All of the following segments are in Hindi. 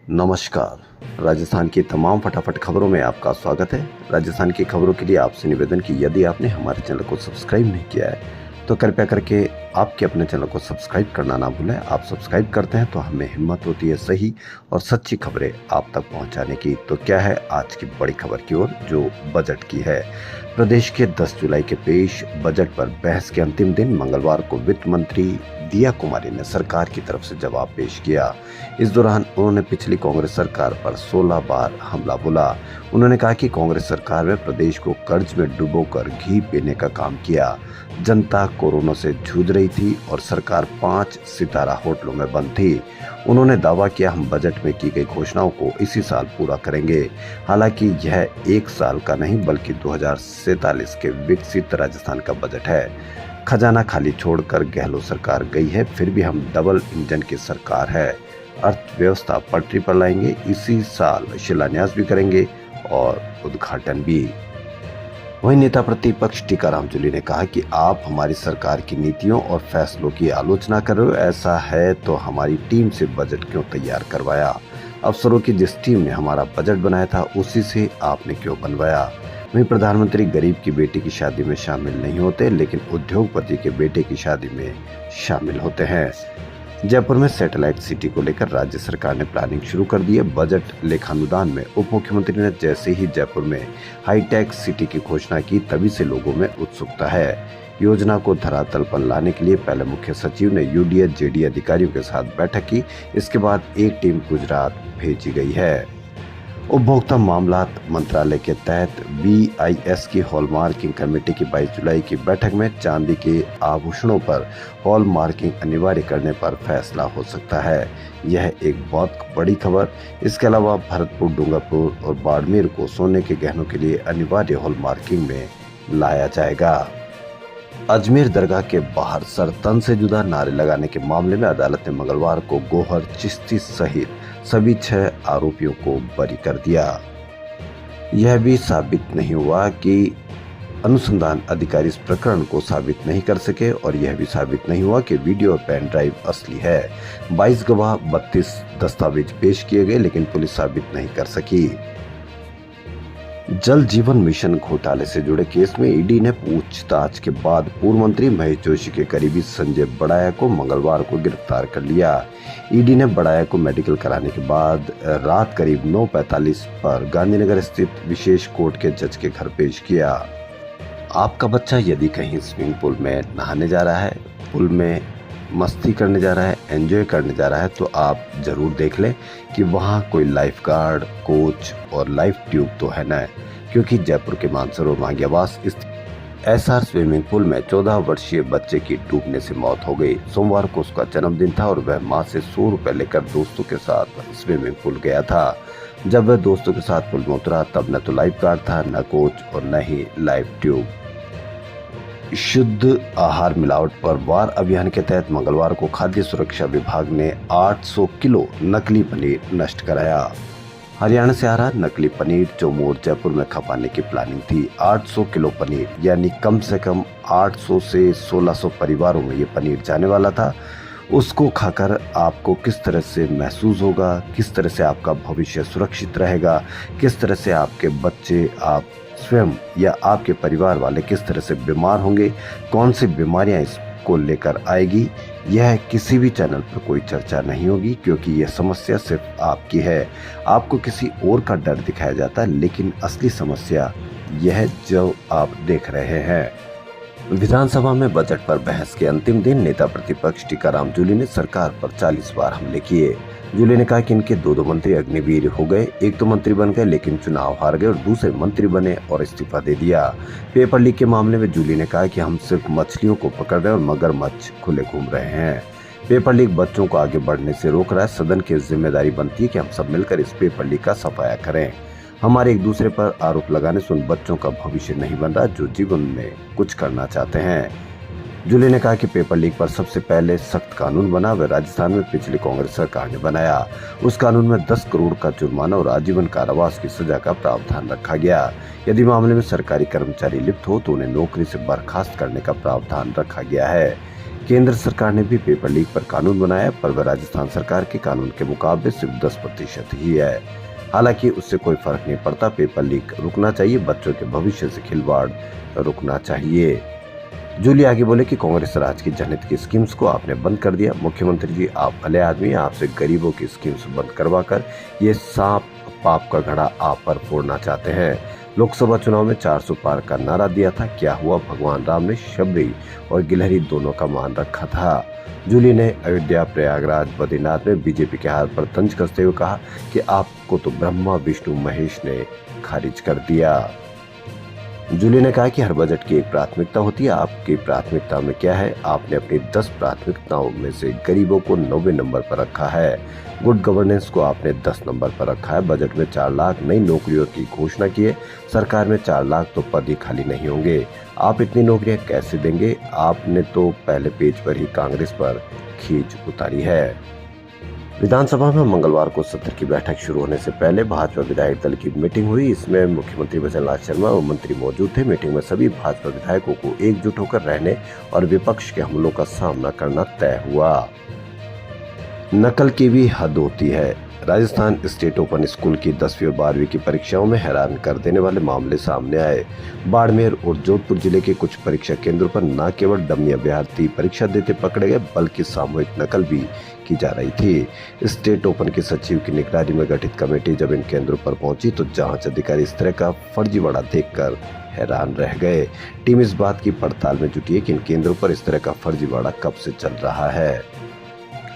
नमस्कार। राजस्थान की तमाम फटाफट खबरों में आपका स्वागत है। राजस्थान की खबरों के लिए आपसे निवेदन कि यदि आपने हमारे चैनल को सब्सक्राइब नहीं किया है तो कृपया करके आपके अपने चैनल को सब्सक्राइब करना ना भूलें। आप सब्सक्राइब करते हैं तो हमें हिम्मत होती है सही और सच्ची खबरें आप तक पहुंचाने की। तो क्या है आज की बड़ी खबर की ओर, जो बजट की है। प्रदेश के 10 जुलाई के पेश बजट पर बहस के अंतिम दिन मंगलवार को वित्त मंत्री दिया कुमारी ने सरकार की तरफ से जवाब पेश किया। इस दौरान उन्होंने पिछली कांग्रेस सरकार पर 16 बार हमला बोला। उन्होंने कहा कि कांग्रेस सरकार में प्रदेश को कर्ज में डुबोकर घी पीने का काम किया। जनता कोरोना से जूझ रही थी और सरकार 5 सितारा होटलों में बंद थी। उन्होंने दावा किया, हम बजट में की गई घोषणाओं को इसी साल पूरा करेंगे। हालांकि यह एक साल का नहीं बल्कि 2047 के विकसित राजस्थान का बजट है। खजाना खाली छोड़कर गहलोत सरकार गई है, फिर भी हम डबल इंजन की सरकार है। अर्थव्यवस्था पटरी पर लाएंगे, इसी साल शिलान्यास भी करेंगे और उद्घाटन भी। वहीं नेता प्रतिपक्ष टीकाराम जूली ने कहा कि आप हमारी सरकार की नीतियों और फैसलों की आलोचना कर रहे हो। ऐसा है तो हमारी टीम से बजट क्यों तैयार करवाया? अफसरों की जिस टीम ने हमारा बजट बनाया था उसी से आपने क्यों बनवाया? वहीं प्रधानमंत्री गरीब की बेटी की शादी में शामिल नहीं होते, लेकिन उद्योगपति के बेटे की शादी में शामिल होते हैं। जयपुर में सैटेलाइट सिटी को लेकर राज्य सरकार ने प्लानिंग शुरू कर दी है। बजट लेखानुदान में उप मुख्यमंत्री ने जैसे ही जयपुर में हाईटेक सिटी की घोषणा की, तभी से लोगों में उत्सुकता है। योजना को धरातल पर लाने के लिए पहले मुख्य सचिव ने यूडीए जेडी अधिकारियों के साथ बैठक की। इसके बाद एक टीम गुजरात भेजी गई है। उपभोक्ता मामलात मंत्रालय के तहत BIS की हॉलमार्किंग कमेटी की 22 जुलाई की बैठक में चांदी के आभूषणों पर हॉलमार्किंग अनिवार्य करने पर फैसला हो सकता है। यह एक बहुत बड़ी खबर। इसके अलावा भरतपुर, डूंगरपुर और बाड़मेर को सोने के गहनों के लिए अनिवार्य हॉलमार्किंग में लाया जाएगा। अजमेर दरगाह के बाहर सर तन से जुदा नारे लगाने के मामले में अदालत ने मंगलवार को गौहर चिश्ती सहित सभी 6 आरोपियों को बरी कर दिया। यह भी साबित नहीं हुआ कि अनुसंधान अधिकारी इस प्रकरण को साबित नहीं कर सके और यह भी साबित नहीं हुआ कि वीडियो और पेन ड्राइव असली है। 22 गवाह 32 दस्तावेज पेश किए गए, लेकिन पुलिस साबित नहीं कर सकी। जल जीवन मिशन घोटाले से जुड़े केस में ईडी ने पूछताछ के बाद पूर्व मंत्री महेश जोशी के करीबी संजय बड़ाया को मंगलवार को गिरफ्तार कर लिया। ईडी ने बड़ाया को मेडिकल कराने के बाद रात करीब 9:45 पर गांधीनगर स्थित विशेष कोर्ट के जज के घर पेश किया। आपका बच्चा यदि कहीं स्विमिंग पूल में नहाने जा रहा है, पूल में मस्ती करने जा रहा है, एंजॉय करने जा रहा है, तो आप जरूर देख लें कि वहाँ कोई लाइफ गार्ड, कोच और लाइफ ट्यूब तो है ना, क्योंकि जयपुर के मानसरोवर मांगियावास स्थित SR स्विमिंग पूल में 14 वर्षीय बच्चे की डूबने से मौत हो गई। सोमवार को उसका जन्मदिन था और वह मां से 100 रुपए लेकर दोस्तों के साथ स्विमिंग पूल गया था। जब वह दोस्तों के साथ पूल में उतरा तब न तो लाइफ गार्ड था, न कोच और न ही लाइफ ट्यूब। शुद्ध आहार मिलावट पर वार अभियान के तहत मंगलवार को खाद्य सुरक्षा विभाग ने 800 किलो नकली पनीर नष्ट कराया। हरियाणा से आ रहा नकली पनीर चौमोर जयपुर में खपाने की प्लानिंग थी। 800 किलो पनीर यानी कम से कम 800 से 1600 परिवारों में ये पनीर जाने वाला था। उसको खाकर आपको किस तरह से महसूस होगा, किस तरह से आपका भविष्य सुरक्षित रहेगा, किस तरह से आपके बच्चे, आप स्वयं या आपके परिवार वाले किस तरह से बीमार होंगे, कौन सी बीमारियां इसको लेकर आएगी, यह किसी भी चैनल पर कोई चर्चा नहीं होगी, क्योंकि यह समस्या सिर्फ आपकी है। आपको किसी और का डर दिखाया जाता है, लेकिन असली समस्या यह जो आप देख रहे हैं। विधानसभा में बजट पर बहस के अंतिम दिन नेता प्रतिपक्ष टीकाराम जूली ने सरकार पर 40 बार हमले किए। जूली ने कहा कि इनके 2 मंत्री अग्निवीर हो गए। एक तो मंत्री बन गए लेकिन चुनाव हार गए और दूसरे मंत्री बने और इस्तीफा दे दिया। पेपर लीक के मामले में जूली ने कहा कि हम सिर्फ मछलियों को पकड़ रहे हैं और मगरमच्छ खुले घूम रहे हैं। पेपर लीक बच्चों को आगे बढ़ने से रोक रहा है। सदन की जिम्मेदारी बनती है कि हम सब मिलकर इस पेपर लीक का सफाया करें। हमारे एक दूसरे पर आरोप लगाने से उन बच्चों का भविष्य नहीं बन रहा जो जीवन में कुछ करना चाहते हैं। जूली ने कहा कि पेपर लीक पर सबसे पहले सख्त कानून बना, वह राजस्थान में पिछली कांग्रेस सरकार ने बनाया। उस कानून में 10 करोड़ का जुर्माना और आजीवन कारावास की सजा का प्रावधान रखा गया। यदि मामले में सरकारी कर्मचारी लिप्त हो तो उन्हें नौकरी से बर्खास्त करने का प्रावधान रखा गया है। केंद्र सरकार ने भी पेपर लीक पर कानून बनाया, पर वह राजस्थान सरकार के कानून के मुकाबले सिर्फ 10% ही है। हालांकि उससे कोई फर्क नहीं पड़ता। पेपर लीक रुकना चाहिए, बच्चों के भविष्य से खिलवाड़ रुकना चाहिए। जूली आगे बोले कि कांग्रेस राज की जनहित की स्कीम्स को आपने बंद कर दिया। मुख्यमंत्री जी, आप भले आदमी, आपसे गरीबों की स्कीम्स बंद करवाकर ये सांप पाप का घड़ा आप पर फोड़ना चाहते हैं। लोकसभा चुनाव में 400 पार का नारा दिया था, क्या हुआ? भगवान राम ने शबरी और गिलहरी दोनों का मान रखा था। जूली ने अयोध्या, प्रयागराज, बद्रीनाथ में बीजेपी के हार पर तंज कसते हुए कहा कि आपको तो ब्रह्मा विष्णु महेश ने खारिज कर दिया। जूली ने कहा कि हर बजट की एक प्राथमिकता होती है, आपकी प्राथमिकता में क्या है? आपने अपनी 10 प्राथमिकताओं में से गरीबों को 90 नंबर पर रखा है, गुड गवर्नेंस को आपने 10 नंबर पर रखा है। बजट में 4 लाख नई नौकरियों की घोषणा की है। सरकार में 4 लाख तो पद ही खाली नहीं होंगे। आप इतनी नौकरियां कैसे देंगे? आपने तो पहले पेज पर ही कांग्रेस पर खींच उतारी है। विधानसभा में मंगलवार को सत्र की बैठक शुरू होने से पहले भाजपा विधायक दल की मीटिंग हुई। इसमें मुख्यमंत्री भजनलाल शर्मा और मंत्री मौजूद थे। मीटिंग में सभी भाजपा विधायकों को एकजुट होकर रहने और विपक्ष के हमलों का सामना करना तय हुआ। नकल की भी हद होती है। राजस्थान स्टेट ओपन स्कूल की 10वीं और 12वीं की परीक्षाओं में हैरान कर देने वाले मामले सामने आए। बाड़मेर और जोधपुर जिले के कुछ परीक्षा केंद्रों पर न केवल डमी अभ्यर्थी परीक्षा देते पकड़े गए, बल्कि सामूहिक नकल भी की जा रही थी। स्टेट ओपन के सचिव की निगरानी में गठित कमेटी जब इन केंद्रों पर पहुंची तो जांच अधिकारी इस तरह का फर्जीवाड़ा देखकर हैरान रह गए। टीम इस बात की पड़ताल में जुटी है कि इन केंद्रों पर इस तरह का फर्जीवाड़ा कब से चल रहा है।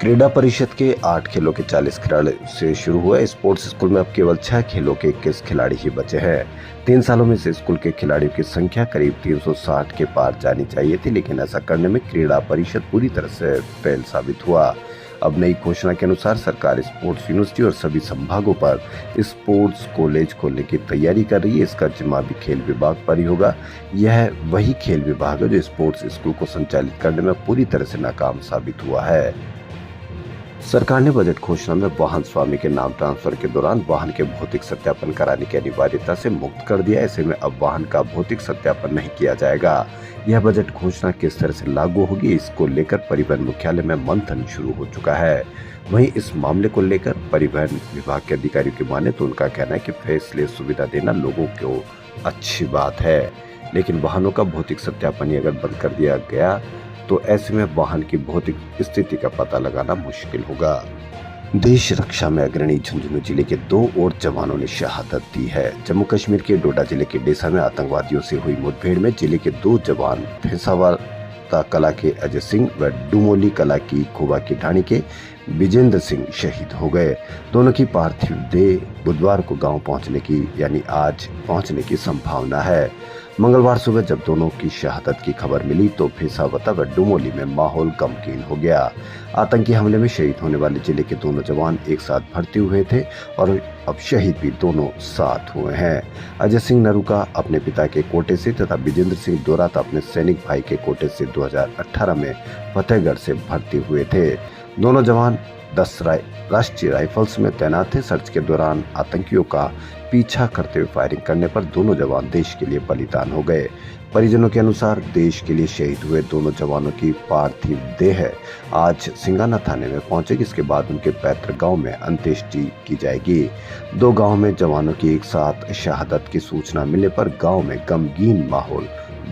क्रीडा परिषद के 8 खेलों के 40 खिलाड़ी से शुरू हुआ स्पोर्ट्स स्कूल में अब केवल 6 खेलों के 21 खिलाड़ी ही बचे हैं। 3 सालों में से स्कूल के खिलाड़ियों की संख्या करीब 360 के पार जानी चाहिए थी, लेकिन ऐसा करने में क्रीडा परिषद पूरी तरह से फेल साबित हुआ। अब नई घोषणा के अनुसार सरकार स्पोर्ट्स यूनिवर्सिटी और सभी संभागों पर स्पोर्ट्स कॉलेज खोलने की तैयारी कर रही है। इसका जिम्मा भी खेल विभाग पर ही होगा। यह वही खेल विभाग है जो स्पोर्ट्स स्कूल को संचालित करने में पूरी तरह से नाकाम साबित हुआ है। सरकार ने बजट घोषणा में वाहन स्वामी के नाम ट्रांसफर के दौरान वाहन के भौतिक सत्यापन कराने की अनिवार्यता से मुक्त कर दिया। ऐसे में अब वाहन का भौतिक सत्यापन नहीं किया जाएगा। यह बजट घोषणा किस तरह से लागू होगी, इसको लेकर परिवहन मुख्यालय में मंथन शुरू हो चुका है। वहीं इस मामले को लेकर परिवहन विभाग के अधिकारियों की माने तो उनका कहना है कि फेसलेस सुविधा देना लोगों को अच्छी बात है, लेकिन वाहनों का भौतिक सत्यापन ही अगर बंद कर दिया गया तो ऐसे में वाहन की भौतिक स्थिति का पता लगाना मुश्किल होगा। देश रक्षा में अग्रणी झुंझुनू जिले के 2 और जवानों ने शहादत दी है। जम्मू कश्मीर के डोडा जिले के डेसा में आतंकवादियों से हुई मुठभेड़ में जिले के 2 जवान भैंसावाड़ा कला के अजय सिंह व डुमोली कला की खोबा की ढाणी के विजेंद्र सिंह शहीद हो गए। दोनों की पार्थिव देह बुधवार को गांव पहुंचने की यानी आज पहुंचने की संभावना है। मंगलवार सुबह जब दोनों की शहादत की खबर मिली तो भैंसावाड़ा व डुमोली में माहौल गमगीन हो गया। आतंकी हमले में शहीद होने वाले जिले के दोनों जवान एक साथ भर्ती हुए थे और अब शहीद भी दोनों साथ हुए हैं। अजय सिंह नरूका अपने पिता के कोटे से तथा विजेंद्र सिंह दोराता अपने सैनिक भाई के कोटे से 2018 में फतेहगढ़ से भर्ती हुए थे। दोनों जवान 10 राष्ट्रीय राइफल्स में तैनात थे। सर्च के दौरान आतंकियों का पीछा करते हुए फायरिंग करने पर दोनों जवान देश के लिए बलिदान हो गए। परिजनों के अनुसार देश के लिए शहीद हुए दोनों जवानों की पार्थिव देह आज सिंगाना थाने में पहुंचेगी। इसके बाद उनके पैतृक गांव में अंत्येष्टि की जाएगी। 2 गांव में जवानों की एक साथ शहादत की सूचना मिलने पर गांव में गमगीन माहौल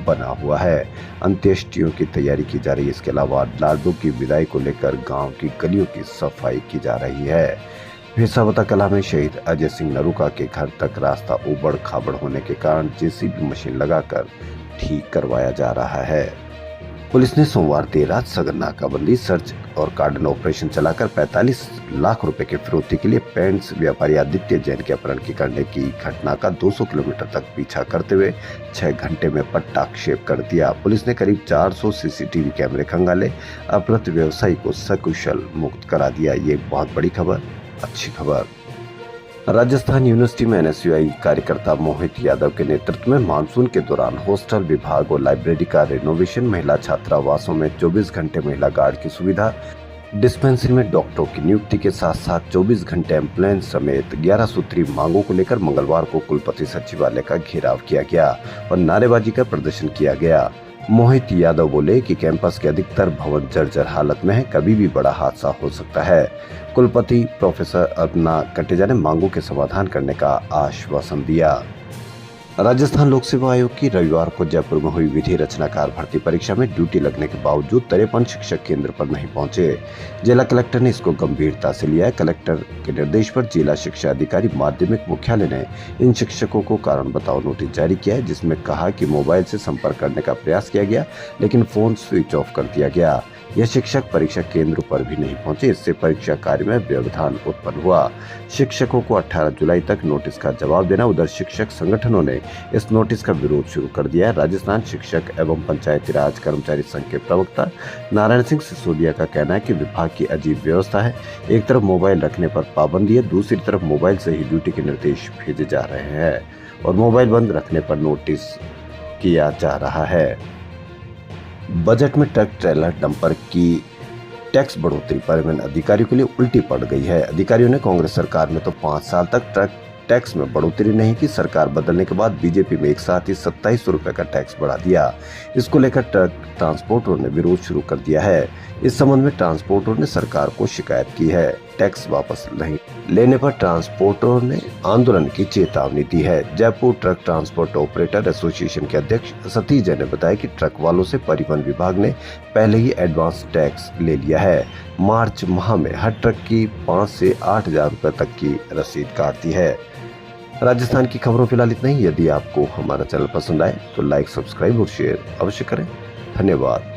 बना हुआ है। अंत्येष्टियों की तैयारी की जा रही है। इसके अलावा लाडों की विदाई को लेकर गांव की गलियों की सफाई की जा रही है। भैंसावाड़ा कला में शहीद अजय सिंह नरूका के घर तक रास्ता उबड़ खाबड़ होने के कारण जेसीबी मशीन लगाकर ठीक करवाया जा रहा है। पुलिस ने सोमवार देर रात सघन नाकाबंदी, सर्च और कार्डन ऑपरेशन चलाकर 45 लाख रुपए की फिरौती के लिए पेंट्स व्यापारी आदित्य जैन के अपहरण करने की घटना का 200 किलोमीटर तक पीछा करते हुए 6 घंटे में पट्टाक्षेप कर दिया। पुलिस ने करीब 400 सीसीटीवी कैमरे खंगाले, अपहृत व्यवसायी को सकुशल मुक्त करा दिया। ये बहुत बड़ी खबर, अच्छी खबर। राजस्थान यूनिवर्सिटी में एनएसयूआई कार्यकर्ता मोहित यादव के नेतृत्व में मानसून के दौरान हॉस्टल विभाग और लाइब्रेरी का रिनोवेशन, महिला छात्रावासों में 24 घंटे महिला गार्ड की सुविधा, डिस्पेंसरी में डॉक्टरों की नियुक्ति के साथ साथ 24 घंटे एम्बुलेंस समेत 11 सूत्री मांगों को लेकर मंगलवार को कुलपति सचिवालय का घेराव किया गया और नारेबाजी कर प्रदर्शन किया गया। मोहित यादव बोले कि कैंपस के अधिकतर भवन जर्जर हालत में है, कभी भी बड़ा हादसा हो सकता है। कुलपति प्रोफेसर अर्पणा कटेजा ने मांगों के समाधान करने का आश्वासन दिया। राजस्थान लोक सेवा आयोग की रविवार को जयपुर में हुई विधि रचनाकार भर्ती परीक्षा में ड्यूटी लगने के बावजूद 53 शिक्षक केंद्र पर नहीं पहुंचे। जिला कलेक्टर ने इसको गंभीरता से लिया है। कलेक्टर के निर्देश पर जिला शिक्षा अधिकारी माध्यमिक मुख्यालय ने इन शिक्षकों को कारण बताओ नोटिस जारी किया है, जिसमें कहा कि मोबाइल से संपर्क करने का प्रयास किया गया, लेकिन फोन स्विच ऑफ कर दिया गया। यह शिक्षक परीक्षा केंद्रों पर भी नहीं पहुंचे, इससे परीक्षा कार्य में व्यवधान उत्पन्न हुआ। शिक्षकों को 18 जुलाई तक नोटिस का जवाब देना। उधर शिक्षक संगठनों ने इस नोटिस का विरोध शुरू कर दिया है। राजस्थान शिक्षक एवं पंचायती राज कर्मचारी संघ के प्रवक्ता नारायण सिंह सिसोदिया का कहना है कि विभाग की अजीब व्यवस्था है। एक तरफ मोबाइल रखने पर पाबंदी है, दूसरी तरफ मोबाइल से ही ड्यूटी के निर्देश भेजे जा रहे हैं और मोबाइल बंद रखने पर नोटिस किया जा रहा है। बजट में ट्रक ट्रेलर डंपर की टैक्स बढ़ोतरी परिवहन अधिकारियों के लिए उल्टी पड़ गई है। अधिकारियों ने कांग्रेस सरकार में तो 5 साल तक ट्रक टैक्स में बढ़ोतरी नहीं की। सरकार बदलने के बाद बीजेपी में एक साथ ही 2700 रुपए का टैक्स बढ़ा दिया। इसको लेकर ट्रक ट्रांसपोर्टरों ने विरोध शुरू कर दिया है। इस संबंध में ट्रांसपोर्टरों ने सरकार को शिकायत की है। टैक्स वापस नहीं लेने पर ट्रांसपोर्टरों ने आंदोलन की चेतावनी दी है। Jaipur truck transport operator association के अध्यक्ष सतीश जैन ने बताया कि ट्रक वालों से परिवहन विभाग ने पहले ही एडवांस टैक्स ले लिया है। मार्च माह में हर ट्रक की 5 से 8 हजार रुपए तक की रसीद काट दी है। राजस्थान की खबरों फिलहाल इतना ही। यदि आपको हमारा चैनल पसंद आए तो लाइक, सब्सक्राइब और शेयर अवश्य करें। धन्यवाद।